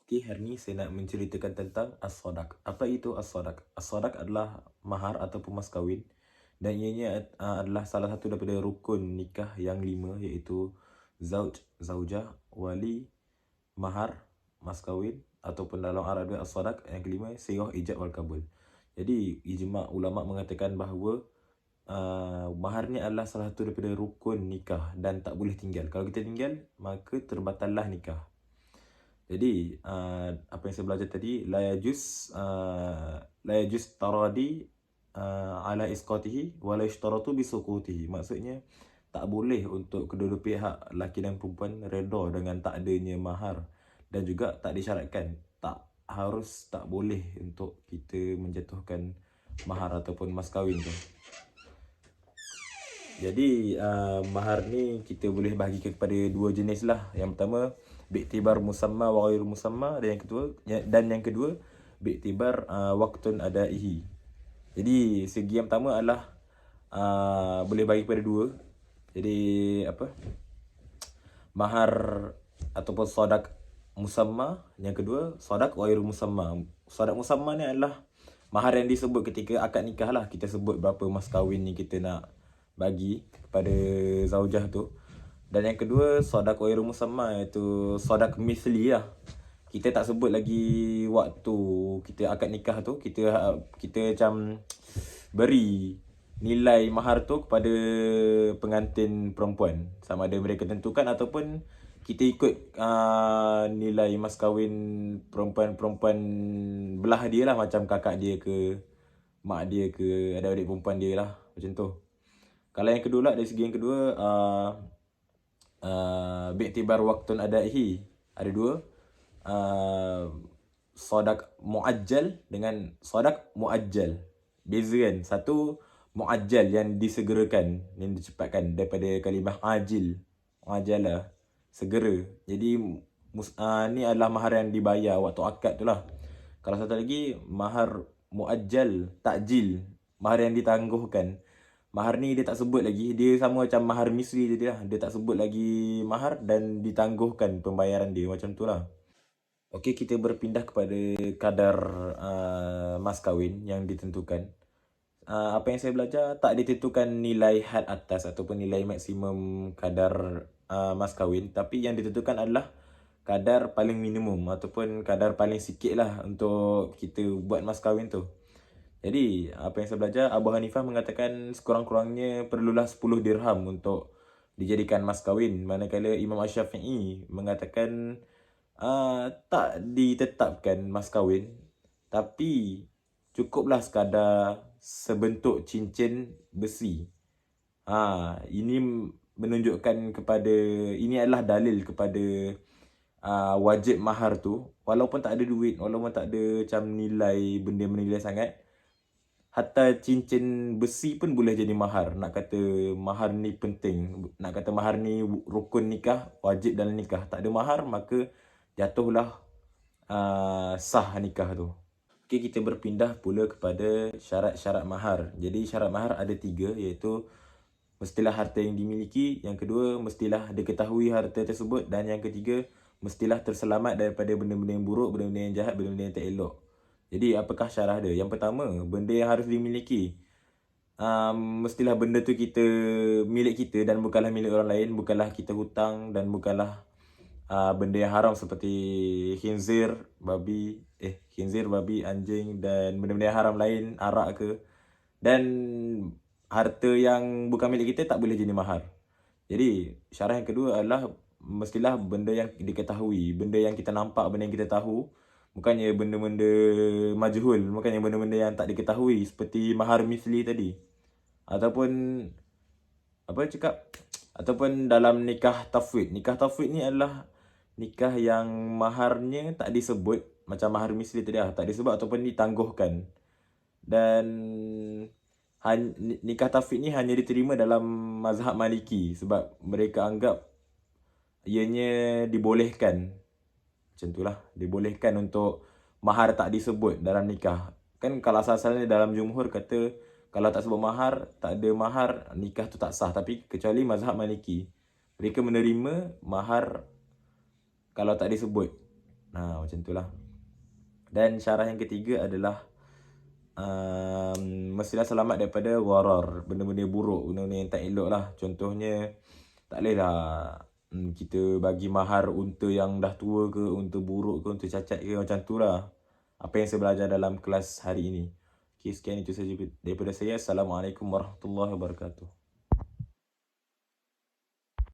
Okay, hari ni saya nak menceritakan tentang as-sadaq. Apa itu as-sadaq? As-sadaq adalah mahar ataupun mas kahwin, dan ianya adalah salah satu daripada rukun nikah yang 5, iaitu zauj, zaujah, wali, mahar, mas kahwin, ataupun dalam Arab dia as-sadaq. Yang kelima, sirah, ijab wal kabul. Jadi ijma' ulama mengatakan bahawa mahar ni adalah salah satu daripada rukun nikah dan tak boleh tinggal. Kalau kita tinggal, maka terbatallah nikah. Jadi apa yang saya belajar tadi, la yajuz taradi ala isqatihi wa la yushtaratu bisuqutihi. Maksudnya tak boleh untuk kedua-dua pihak lelaki dan perempuan redha dengan tak adanya mahar, dan juga tak disyaratkan, tak boleh untuk kita menjatuhkan mahar ataupun mas kahwin tu. Jadi mahar ni kita boleh bahagikan kepada dua jenis lah. Yang pertama, bi'tibar musamma wa ghairu musamma, dan yang kedua bi'tibar waqtun adaihi. Jadi segi yang pertama adalah boleh bagi kepada dua. Jadi mahar ataupun sadaq musamma, yang kedua sadaq ghairu musamma. Sadaq musamma ni adalah mahar yang disebut ketika akad nikah lah. Kita sebut berapa mas kahwin ni kita nak bagi kepada zaujah tu. Dan yang kedua, sadaq ghairu musamma, iaitu sadaq misli lah. Kita tak sebut lagi waktu kita akad nikah tu, kita macam beri nilai mahar tu kepada pengantin perempuan, sama ada mereka tentukan ataupun kita ikut nilai mas kahwin perempuan belah dia lah, macam kakak dia ke mak dia ke adik-adik perempuan dia lah, macam tu. Kalau yang kedua lah, dari segi yang kedua, bi'tibar waqtun adaihi, ada dua, sadaq muajjal dengan sadaq muajjal. Beza kan, satu muajjal yang disegerakan, yang dicepatkan, daripada kalimah ajil, muajjalah, segera. Jadi ni adalah mahar yang dibayar waktu akad tu lah. Kalau satu lagi, mahar muajjal, takjil, mahar yang ditangguhkan. Mahar ni dia tak sebut lagi, dia sama macam mahar misli tadi lah. Dia tak sebut lagi mahar dan ditangguhkan pembayaran dia, macam tu lah. Okey, kita berpindah kepada kadar mas kahwin yang ditentukan. Apa yang saya belajar, tak ditentukan nilai had atas ataupun nilai maksimum kadar mas kahwin, tapi yang ditentukan adalah kadar paling minimum ataupun kadar paling sikit lah untuk kita buat mas kahwin tu. Jadi apa yang saya belajar, Abu Hanifah mengatakan sekurang-kurangnya perlulah 10 dirham untuk dijadikan mas kahwin, manakala Imam Asy-Syafi'i mengatakan tak ditetapkan mas kahwin, tapi cukuplah sekadar sebentuk cincin besi. Ini menunjukkan kepada, ini adalah dalil kepada wajib mahar tu. Walaupun tak ada duit, walaupun tak ada macam nilai, benda bernilai sangat, hatta cincin besi pun boleh jadi mahar. Nak kata mahar ni penting, nak kata mahar ni rukun nikah, wajib dalam nikah. Tak ada mahar, maka jatuhlah sah nikah tu. Okay, kita berpindah pula kepada syarat-syarat mahar. Jadi syarat mahar ada 3, iaitu mestilah harta yang dimiliki, yang kedua mestilah diketahui harta tersebut, dan yang ketiga mestilah terselamat daripada benda-benda yang buruk, benda-benda yang jahat, benda-benda yang tak elok. Jadi apakah syarat dia? Yang pertama, benda yang harus dimiliki, mestilah benda tu milik kita dan bukanlah milik orang lain, bukanlah kita hutang, dan bukanlah benda yang haram seperti khinzir, babi, anjing, dan benda-benda yang haram lain, arak ke. Dan harta yang bukan milik kita tak boleh jadi mahar. Jadi syarat yang kedua adalah mestilah benda yang diketahui, benda yang kita nampak, benda yang kita tahu. Bukannya benda-benda majhul, bukannya benda-benda yang tak diketahui seperti mahar misli tadi. Ataupun ataupun dalam nikah tafwid. Nikah tafwid ni adalah nikah yang maharnya tak disebut, macam mahar misli tadi lah, tak disebut ataupun ditangguhkan. Dan nikah tafwid ni hanya diterima dalam mazhab Maliki sebab mereka anggap ianya dibolehkan. Macam itulah, dibolehkan untuk mahar tak disebut dalam nikah. Kan kalau asal-asalnya dalam jumhur kata kalau tak sebut mahar, tak ada mahar, nikah tu tak sah. Tapi kecuali mazhab Maliki, mereka menerima mahar kalau tak disebut. Nah, macam tu lah. Dan syarah yang ketiga adalah mestilah selamat daripada gharar, benda-benda buruk, benda-benda yang tak elok lah. Contohnya, tak boleh lah kita bagi mahar unta yang dah tua ke, unta buruk ke, unta cacat ke, macam tu lah. Apa yang saya belajar dalam kelas hari ini. Okay, sekian itu saja daripada saya. Assalamualaikum warahmatullahi wabarakatuh.